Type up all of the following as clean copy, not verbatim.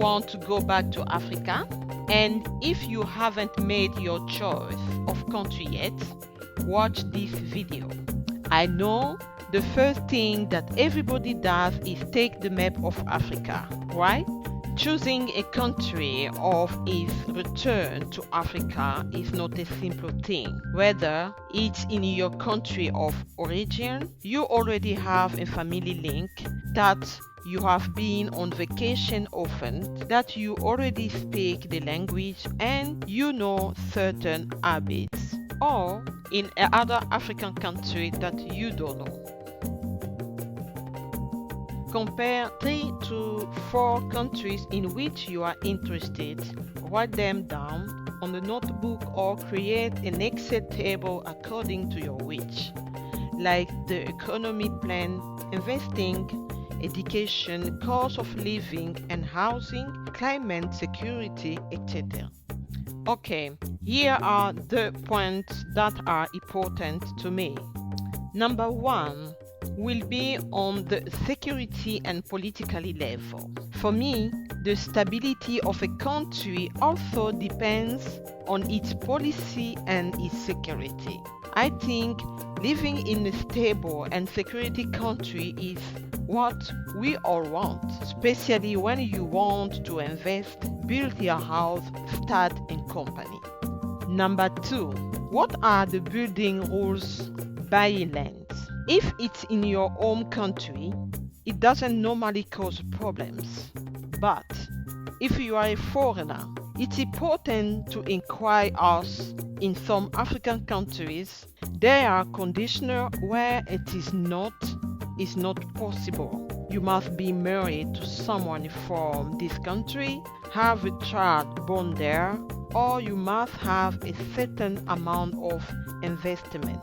want to go back to Africa, and if you haven't made your choice of country yet, watch this video. I know the first thing that everybody does is take the map of Africa, right? Choosing a country of its return to Africa is not a simple thing. Whether it's in your country of origin, you already have a family link, that you have been on vacation often, that you already speak the language and you know certain habits, or in another African country that you don't know. Compare 3 to 4 countries in which you are interested. Write them down on a notebook or create an Excel table according to your wish, like the economy plan, investing, education, cost of living and housing, climate, security, etc. Okay, here are the points that are important to me. Number 1 will be on the security and political level. For me, the stability of a country also depends on its policy and its security. I think living in a stable and security country is what we all want, especially when you want to invest, build your house, start a company. Number 2, what are the building rules buying land? If it's in your home country, it doesn't normally cause problems. But if you are a foreigner, it's important to inquire, as in some African countries, there are conditions where it is not possible. You must be married to someone from this country, have a child born there, or you must have a certain amount of investment.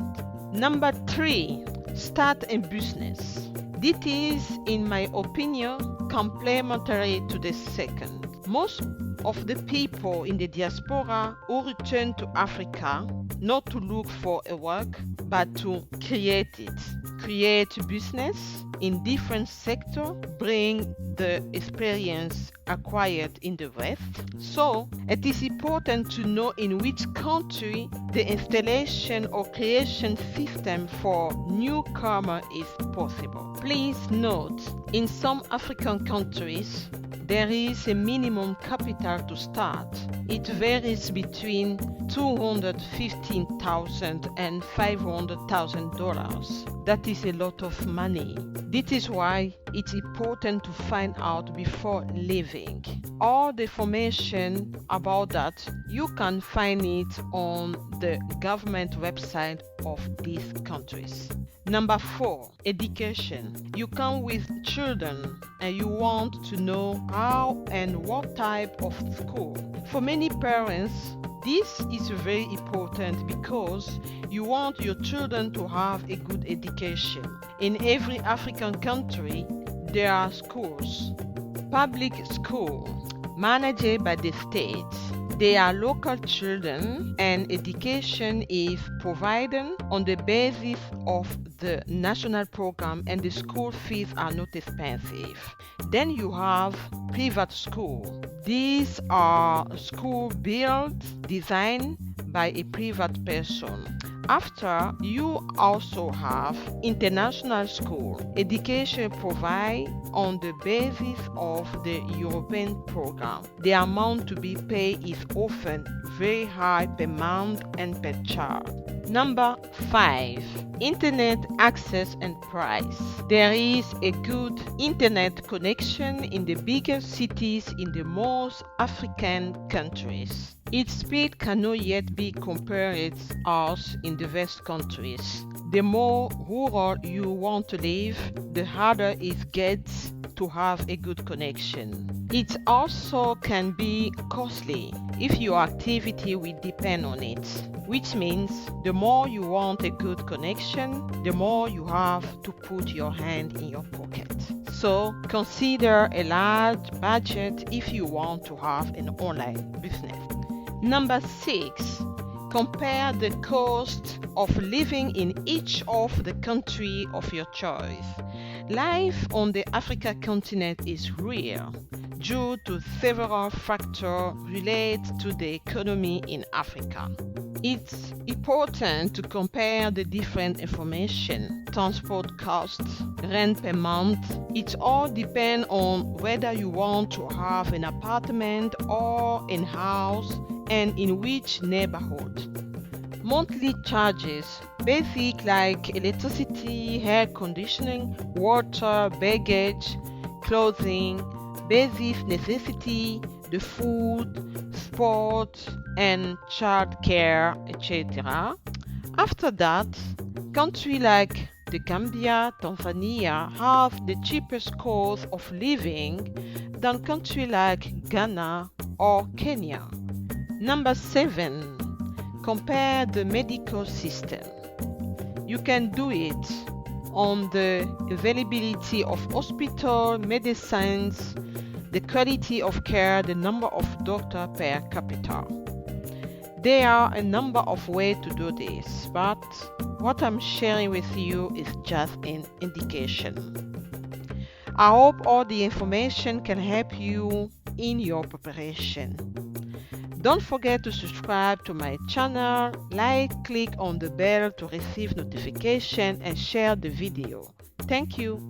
Number 3, start a business. This is, in my opinion, complementary to the second. Most of the people in the diaspora who return to Africa not to look for a work, but to create it. Create business in different sectors, bring the experience acquired in the West. So it is important to know in which country the installation or creation system for newcomer is possible. Please note, in some African countries, there is a minimum capital to start. It varies between $215,000 and $500,000. That is a lot of money. This is why it's important to find out before leaving. All the information about that, you can find it on the government website of these countries. Number 4, education. You come with children and you want to know how and what type of school. For many parents, this is very important because you want your children to have a good education. In every African country, there are schools. Public schools managed by the state. They are local children, and education is provided on the basis of the national program, and the school fees are not expensive. Then you have private school. These are schools built, designed by a private person. After, you also have international school. Education provided on the basis of the European program. The amount to be paid is often very high per month and per child. Number 5, internet access and price. There is a good internet connection in the bigger cities in the most African countries. Its speed cannot yet be compared as in the West countries. The more rural you want to live, the harder it gets to have a good connection. It also can be costly if your activity will depend on it, which means the more you want a good connection, the more you have to put your hand in your pocket. So consider a large budget if you want to have an online business. Number 6, compare the cost of living in each of the country of your choice. Life on the African continent is real. due to several factors related to the economy in Africa. It's important to compare the different information, transport costs, rent per month. It all depends on whether you want to have an apartment or a house and in which neighborhood. Monthly charges, basic like electricity, air conditioning, water, baggage, clothing, basic necessity, the food, sport, and child care, etc. After that, countries like the Gambia, Tanzania have the cheapest cost of living than countries like Ghana or Kenya. Number 7. Compare the medical system. You can do it on the availability of hospital medicines, the quality of care, the number of doctors per capita. There are a number of ways to do this, but what I'm sharing with you is just an indication. I hope all the information can help you in your preparation. Don't forget to subscribe to my channel, click on the bell to receive notification and share the video. Thank you.